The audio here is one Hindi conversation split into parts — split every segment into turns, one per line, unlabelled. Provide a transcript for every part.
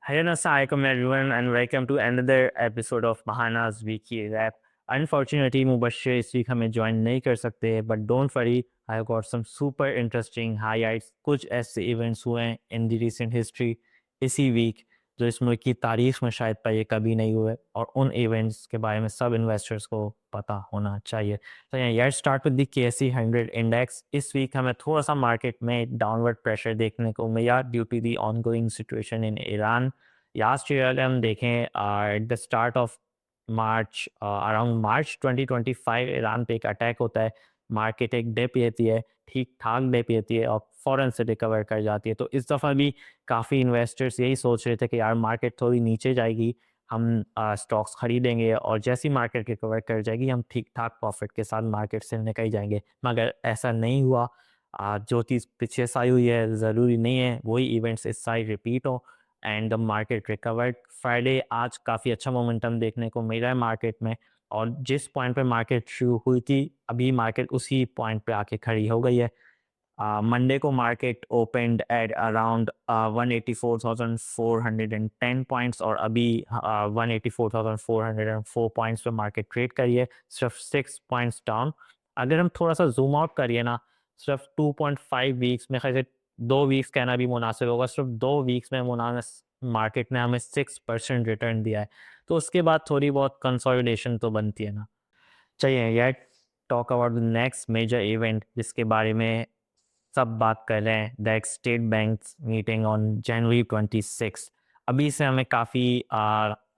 Hey, assalamualaikum everyone, and welcome to another episode of Mahana's Weekly Wrap. Unfortunately, Mubashshir इस वीक हमें ज्वाइन नहीं कर सकते, but don't worry, I've got some super interesting highlights. कुछ ऐसे इवेंट्स हुए हैं in the recent history इसी वीक जो इस मुल्क की तारीख में शायद पहले कभी नहीं हुए, और उन इवेंट्स के बारे में सब इन्वेस्टर्स को पता होना चाहिए. तो यार start with the KSE 100 index. इस वीक हमें थोड़ा सा मार्केट में डाउनवर्ड प्रेशर देखने को मिला due to the ongoing situation in Iran. Last year अगर हम देखें at the start of March, around March 2025 Iran पे एक अटैक होता है. मार्केट एक डिप लेती है, ठीक ठाक डिप लेती है और फ़ौरन से रिकवर कर जाती है. तो इस दफ़ा भी काफ़ी इन्वेस्टर्स यही सोच रहे थे कि यार मार्केट थोड़ी नीचे जाएगी, हम स्टॉक्स खरीदेंगे और जैसी मार्केट रिकवर कर जाएगी हम ठीक ठाक प्रॉफिट के साथ मार्केट से निकल जाएंगे. मगर ऐसा नहीं हुआ. जो चीज़ पिछले साल हुई है ज़रूरी नहीं है वही इवेंट्स इस साल रिपीट हो. And the market recovered Friday. आज काफ़ी अच्छा मोमेंटम देखने को मिल रहा है मार्केट में, और जिस पॉइंट पे मार्केट शुरू हुई थी अभी मार्केट उसी पॉइंट पे आके खड़ी हो गई है. मंडे को market opened at around 184,410 points, और अभी 184,404 पॉइंट्स पे मार्केट ट्रेड करी है, सिर्फ 6 पॉइंट्स डाउन. अगर हम थोड़ा सा जूम आउट करिए ना, सिर्फ 2.5 वीक्स में, खैर 2 वीक्स कहना भी मुनासिब होगा, सिर्फ 2 वीक्स में मार्केट ने हमें 6% रिटर्न दिया है. तो उसके बाद थोड़ी बहुत कंसोलिडेशन तो बनती है ना. चलिए यार, talk about the next major event जिसके बारे में सब बात कर रहे हैं, the state bank meeting on January 26. अभी से हमें काफ़ी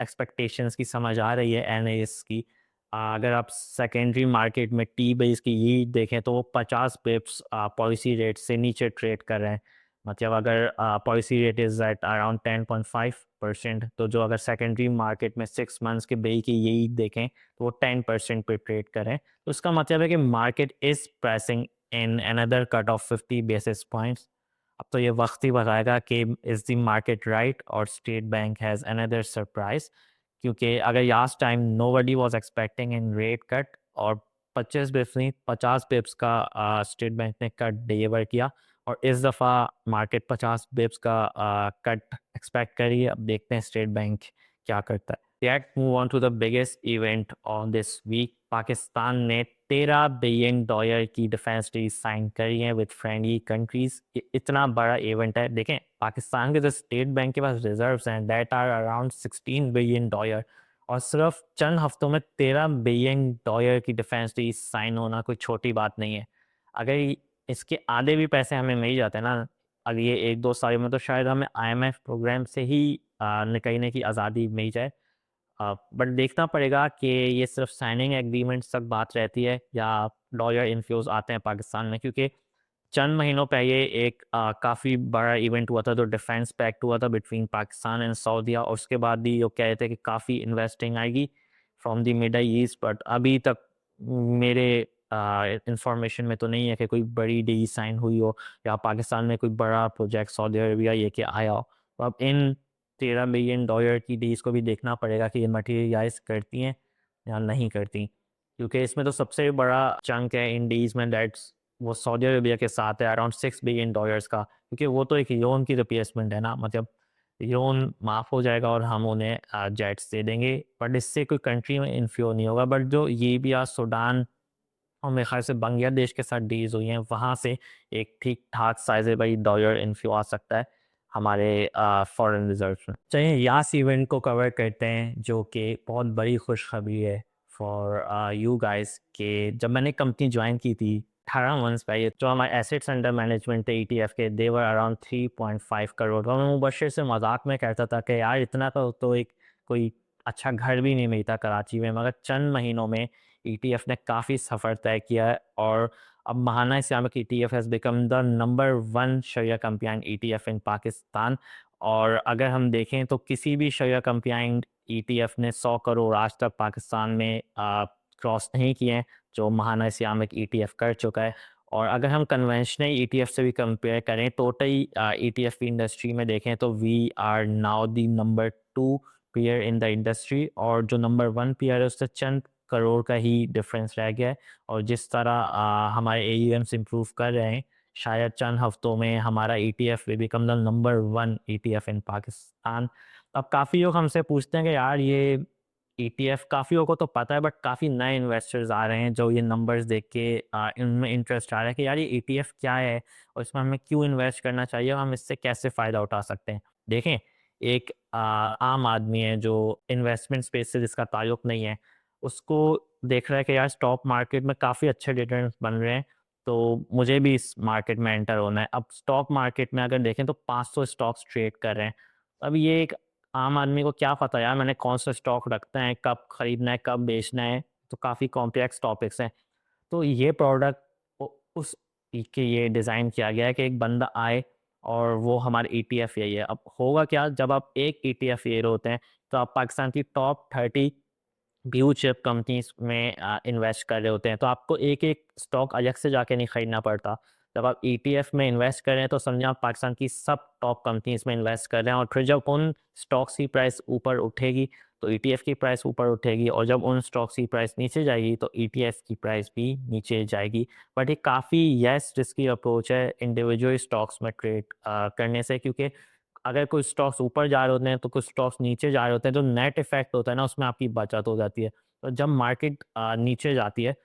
एक्सपेक्टेशंस की समझ आ रही है एनालिस्ट की. अगर आप सेकेंडरी मार्केट में टी बेस की यील्ड देखें तो वो 50 पिप्स पॉलिसी रेट से नीचे ट्रेड कर रहे हैं. मतलब अगर policy rate is at around 10.5%, तो जो अगर सेकेंडरी मार्केट में 6 मंथ्स के बे की यील्ड देखें तो वो 10% पे ट्रेड करें. तो उसका मतलब है कि market is pricing in another cut of 50 basis points. अब तो ये वक्त ही बताएगा कि इज द मार्केट राइट और state bank has another surprise. क्योंकि अगर last time nobody was expecting in rate cut, और 25 बिप्स नहीं 50 बिप्स का स्टेट बैंक ने कट डिलीवर किया, और इस दफ़ा मार्केट 50 बिप्स का कट एक्सपेक्ट करी है. अब देखते हैं स्टेट बैंक क्या करता है. Let's move on to the biggest event on this week. Pakistan ने $13 बिलियन की डिफेंस डील साइन करी है विद फ्रेंडली कंट्रीज. इतना बड़ा इवेंट है. देखें पाकिस्तान के जो स्टेट बैंक के पास रिजर्व्स हैं दैट आर अराउंड $16 बिलियन, और सिर्फ चंद हफ्तों में $13 बिलियन की डिफेंस डील साइन होना कोई छोटी बात नहीं है. अगर इसके आधे भी पैसे हमें मिल जाते हैं ना अगले 1-2 साल में, तो शायद हमें IMF प्रोग्राम से ही निकलने की आज़ादी मिल जाए. बट देखना पड़ेगा कि ये सिर्फ साइनिंग एग्रीमेंट तक बात रहती है या डॉलर इन्फ्लोज आते हैं पाकिस्तान में. क्योंकि चंद महीनों पहले एक काफ़ी बड़ा इवेंट हुआ था जो डिफेंस पैक्ट हुआ था बिटवीन पाकिस्तान एंड सऊदीया, और उसके बाद भी वो कह रहे थे कि काफ़ी इन्वेस्टिंग आएगी from the middle east. But अभी तक मेरे इंफॉर्मेशन में तो नहीं है कि कोई बड़ी डील साइन हुई हो या पाकिस्तान में कोई बड़ा प्रोजेक्ट सऊदी अरबिया ये कि आया हो. तो अब इन $13 बिलियन की डील्स को भी देखना पड़ेगा कि ये मटीरियलाइज करती हैं या नहीं करती. क्योंकि इसमें तो सबसे बड़ा चंक है इन डील्स में दैट्स वो सऊदी अरबिया के साथ है अराउंड $6 बिलियन का. क्योंकि वो तो एक लोन की रिप्लेसमेंट है ना, मतलब लोन माफ़ हो जाएगा और हम उन्हें जेट्स दे देंगे. बट इससे कोई कंट्री में इन्फ्लो नहीं होगा. बट जो लीबिया, सूडान और मेरे ख्याल से बांग्लादेश के साथ डील्स हुई हैं वहाँ से एक ठीक ठाक साइजेबल डॉलर इन्फ्लो आ सकता है हमारे फॉरेन रिजर्व्स में. चलिए यास इवेंट को कवर करते हैं जो कि बहुत बड़ी खुशखबरी है फॉर यू गाइस. के जब मैंने कंपनी ज्वाइन की थी 18 मंथ्स पहले, जो हमारे एसेट्स अंडर मैनेजमेंट थे ETF के देवर अराउंड 3.5 करोड़. और मैं मुबशर से मजाक में कहता था कि यार इतना तो एक कोई अच्छा घर भी नहीं मिलता कराची में. मगर चंद महीनों में ETF ने काफ़ी सफ़र तय किया है, और अब Mahaana Islamic ETF has become the number 1 शरिया कंप्लायंट ETF इन पाकिस्तान. और अगर हम देखें तो किसी भी शरिया कंप्लायंट ETF ने 100 करोड़ आज तक पाकिस्तान में क्रॉस नहीं किए हैं जो महाना इस्लामिक ETF कर चुका है. और अगर हम कन्वेंशनल ETF से भी कंपेयर करें टोटल ETF की इंडस्ट्री में देखें तो we are now the number 2 pair in the industry, और जो नंबर 1 पेयर है उससे चंद करोड़ का ही डिफरेंस रह गया है. और जिस तरह हमारे AUMs इम्प्रूव कर रहे हैं शायद चंद हफ्तों में हमारा ETF will become the number 1 ETF in Pakistan. अब काफ़ी लोग हमसे पूछते हैं कि यार ये ईटीएफ, काफ़ी लोगों को तो पता है बट काफ़ी नए इन्वेस्टर्स आ रहे हैं जो ये नंबर्स देख के इनमें इंटरेस्ट आ रहा है कि यार ये ईटीएफ क्या है और इसमें हमें क्यों इन्वेस्ट करना चाहिए और हम इससे कैसे फ़ायदा उठा सकते हैं। देखें, एक आम आदमी है जो इन्वेस्टमेंट स्पेस से जिसका ताल्लुक नहीं है, उसको देख रहा है कि यार स्टॉक मार्केट में काफ़ी अच्छे रिटर्न्स बन रहे हैं, तो मुझे भी इस मार्केट में एंटर होना है। अब स्टॉक मार्केट में अगर देखें तो 500 स्टॉक्स ट्रेड कर रहे हैं। अब ये एक आम आदमी को क्या पता यार मैंने कौन सा स्टॉक रखना है, कब खरीदना है, कब बेचना है, तो काफ़ी कॉम्प्लेक्स टॉपिक्स हैं। तो ये प्रोडक्ट उस के ये डिज़ाइन किया गया है कि एक बंदा आए और वो हमारे ईटीएफ यही है। अब होगा क्या, जब आप एक ईटीएफ ले रहे होते हैं, तो आप पाकिस्तान की टॉप 30 ब्लू चिप कंपनीज़ में इन्वेस्ट कर रहे होते हैं, तो आपको एक-एक स्टॉक अलग से जाके नहीं खरीदना पड़ता। जब आप ईटीएफ में इन्वेस्ट कर रहे हैं, तो समझें आप पाकिस्तान की सब टॉप कंपनीज़ में इन्वेस्ट कर रहे हैं और फिर जब उन स्टॉक्स की प्राइस ऊपर उठेगी, तो ईटीएफ की प्राइस ऊपर उठेगी और जब उन स्टॉक्स की प्राइस नीचे जाएगी, तो ईटीएफ की प्राइस भी नीचे जाएगी। बट ये काफ़ी लेस रिस्की अप्रोच है इंडिविजुअल स्टॉक्स में ट्रेड करने से, क्योंकि अगर कुछ स्टॉक्स ऊपर जा रहे होते हैं, तो कुछ स्टॉक्स नीचे जा रहे होते हैं, जो नेट इफ़ेक्ट होता है ना, उसमें आपकी बचत हो जाती है। तो जब मार्केट नीचे जाती है,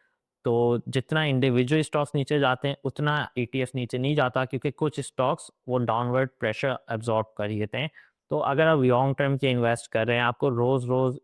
तो जितना इंडिविजुअल स्टॉक्स नीचे जाते हैं, उतना ईटीएफ नीचे नहीं जाता, क्योंकि कुछ स्टॉक्स वो डाउनवर्ड प्रेशर एब्ज़ॉर्ब कर लेते हैं। तो अगर आप लॉन्ग टर्म के इन्वेस्ट कर रहे हैं, आपको रोज़-रोज़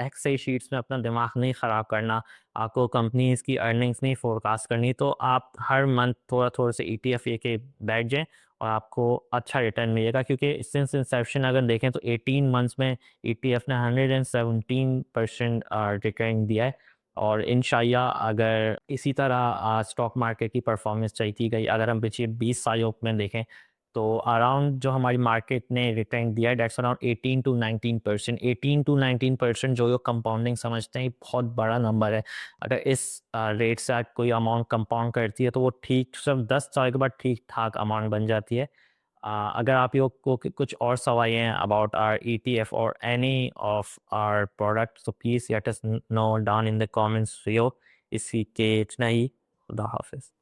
एक्सेल शीट्स में अपना दिमाग नहीं ख़राब करना, आपको कंपनीज़ की अर्निंग्स नहीं फ़ोरकास्ट करनी, तो आप हर मंथ थोड़ा-थोड़ा से ईटीएफ लेके बैठ जाएँ और आपको अच्छा रिटर्न मिलेगा, क्योंकि सिंस इंसेप्शन अगर देखें तो 18 मंथ्स में ईटीएफ ने 117% रिटर्न दिया है। और इंशाल्लाह अगर इसी तरह स्टॉक मार्केट की परफॉर्मेंस चलती गई, अगर हम पिछले 20 सालों में देखें, तो अराउंड जो हमारी मार्केट ने रिटर्न दिया है, दैट्स अराउंड 18 टू 19%। 18 टू 19% जो लोग कंपाउंडिंग समझते हैं, ये बहुत बड़ा नंबर है। अगर इस रेट से कोई अमाउंट कंपाउंड करती है, तो वो ठीक सिर्फ 10 साल के बाद ठीक ठाक अमाउंट बन जाती है। अगर आप लोग को कुछ और सवाल हैं अबाउट आवर ईटीएफ और एनी ऑफ आवर प्रोडक्ट, तो please let us know down in the comments. इसी के इतना ही। खुदा हाफिज़।